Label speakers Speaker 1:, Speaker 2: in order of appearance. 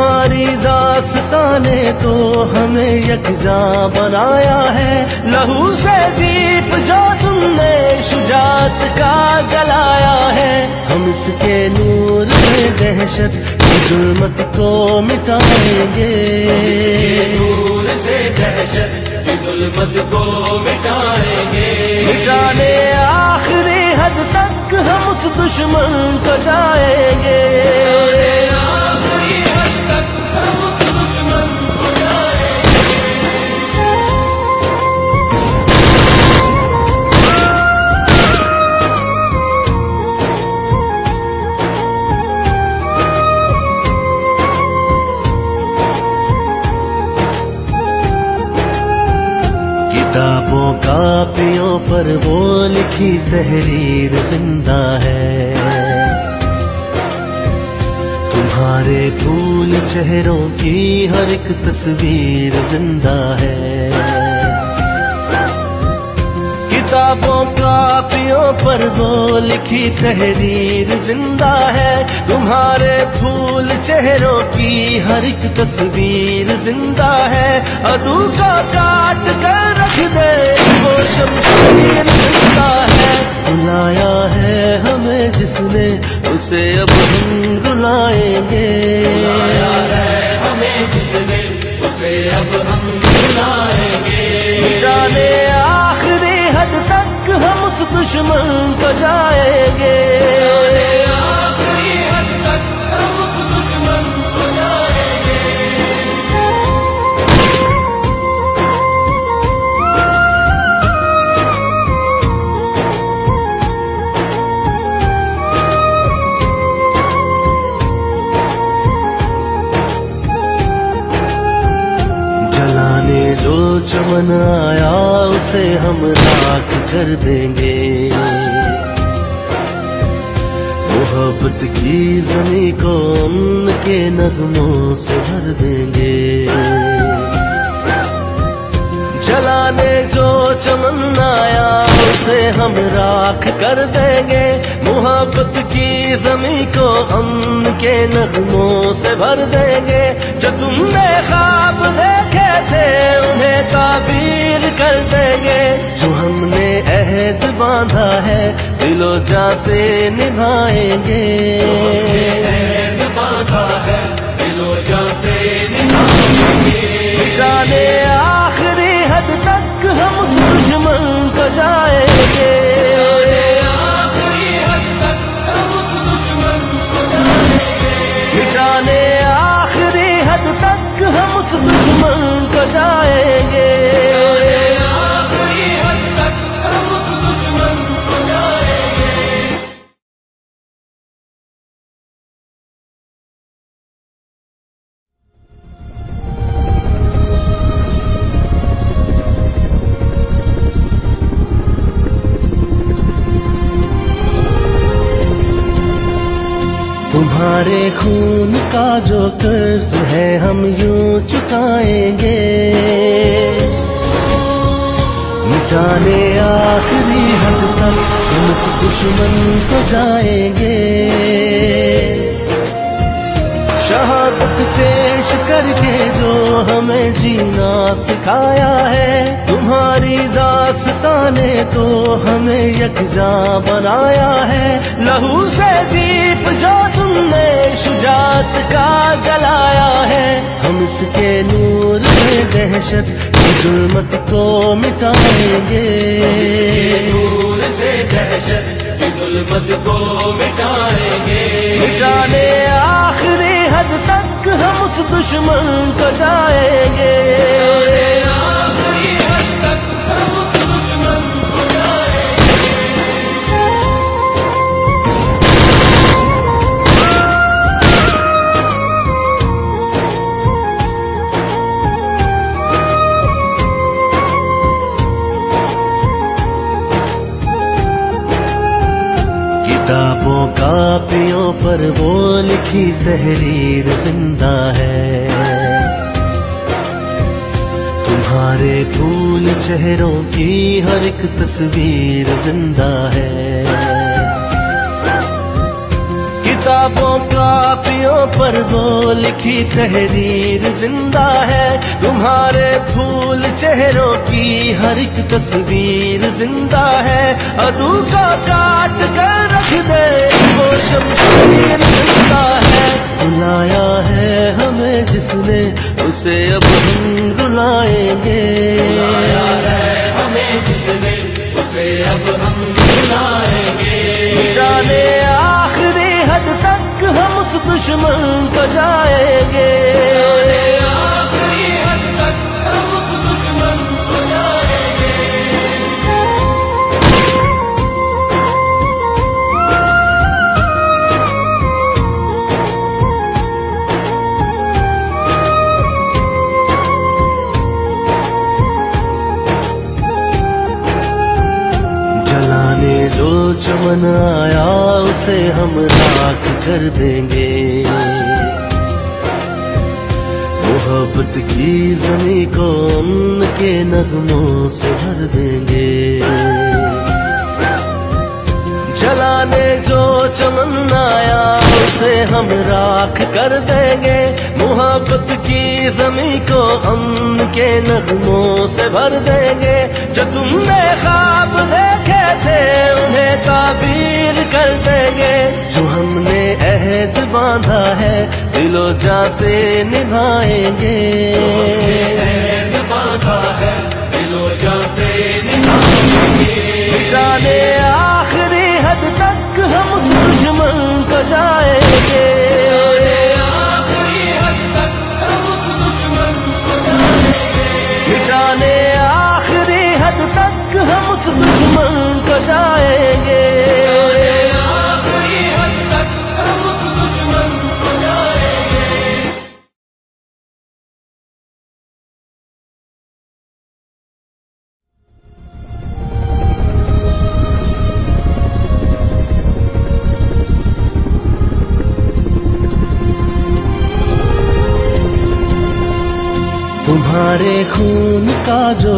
Speaker 1: तुम्हारी दास्तां ने तो हमें यकजा बनाया है। लहू से दीप जो तुमने शुजात का जलाया है, हम इसके नूर से दहशत की जुल्मत को मिटाएंगे।
Speaker 2: नूर से दहशत की जुल्मत को मिटाएंगे।
Speaker 1: मिटाने आखिरी हद तक हम उस दुश्मन को जाएंगे।
Speaker 2: आखिरी हद तक हम उस दुश्मन को जाएंगे।
Speaker 1: किताबों कापियों पर वो लिखी तहरीर जिंदा है। तुम्हारे फूल चेहरों की हर एक तस्वीर जिंदा है। किताबों कापियों पर वो लिखी तहरीर जिंदा है। तुम्हारे फूल चेहरों की हर एक तस्वीर जिंदा है। अदू का काट कर रख दे वो शमशीर जिंदा है। बुलाया है हमें जिसने उसे अब हम रुलाएंगे।
Speaker 2: बुलाया है हमें जिसने उसे अब हम रुलाएंगे।
Speaker 1: जाने आखिरी हद तक हम उस दुश्मन को जाएंगे।
Speaker 2: आखिरी हद तक हम उस दुश्मन को जाएंगे।
Speaker 1: जलाने जो चमन आया उसे हम राख कर देंगे। मोहब्बत की ज़मीं को उनके नगमों से भर देंगे। जलाने जो चमन आया उसे हम राख कर देंगे। मोहब्बत की ज़मीं को उनके नगमों से भर देंगे। जो तुमने ख्वाब देखे थे उन्हें ताबीर कर देंगे। जो हमने अहद बांधा है दिलो जान से निभाएंगे।
Speaker 2: अहद बांधा है दिलो जान से निभाएंगे।
Speaker 1: जाने आखिरी हद तक हम उस दुश्मन को जाएंगे।
Speaker 2: आखिरी हद तक हम उस दुश्मन को जाएंगे।
Speaker 1: मिटाने आखिरी हद तक हम उस दुश्मन को जाएंगे।
Speaker 2: आखिरी हद तक हम उस दुश्मन को जाएंगे।
Speaker 1: तुम्हारे खून का जो कर्ज है हम यूं चुकाएंगे। मिटाने आखिरी हद तक हम उस दुश्मन को जाएंगे। शहादत पेश करके जो हमें जीना सिखाया है। तुम्हारी दास्तां ने तो हमें यकजा बनाया है। लहू से दीप जो तुमने शुजात का जलाया है, हम इसके नूर से दहशत की जुल्मत को मिटाएंगे।
Speaker 2: नूर से दहशत की जुल्मत को मिटाएंगे।
Speaker 1: मिटाने आखिरी हद तक हम उस दुश्मन को जाएंगे।
Speaker 2: आखिरी हद तक हम उस दुश्मन को जाएंगे।
Speaker 1: किताबों कापियों पर वो लिखी तहरीर जिंदा है। तुम्हारे फूल चेहरों की हर एक तस्वीर जिंदा है। किताबों कापियों पर वो लिखी तहरीर जिंदा है, तुम्हारे फूल चेहरों की हर एक तस्वीर जिंदा है। अदू का काट कर रख दे वो शमशीर जिंदा है। बुलाया है हमें जिसने उसे अब हम रुलाएंगे,
Speaker 2: बुलाया है हमें जिसने उसे अब हम बुलाएंगे।
Speaker 1: जाने आखिरी हद तक हम उस दुश्मन को जाएंगे,
Speaker 2: आखिरी हद तक हम उस दुश्मन को जाएंगे।
Speaker 1: जलाने जो चमन आया उसे हम राख कर देंगे, मोहब्बत की ज़मीं को उनके नगमों से भर देंगे। जलाने जो चमन आया उसे हम राख कर देंगे, मोहब्बत की ज़मीं को अमन के नगमों से भर देंगे। जो तुमने ख्वाब देखे थे उन्हें ताबीर कर देंगे, जो हमने अहद बांधा है दिलो जां से निभाएंगे,
Speaker 2: अहद बांधा है दिलो जां से निभाएंगे।
Speaker 1: जाने आखिरी हद तक हम उस दुश्मन को जाएंगे,
Speaker 2: आखिरी हद तक हम उस दुश्मन को जाएंगे।
Speaker 1: मिटाने आखिरी हद तक हम उस दुश्मन को जाएंगे,
Speaker 2: आखिरी हद तक हम उस दुश्मन को जाएंगे।
Speaker 1: तुम्हारे खून का जो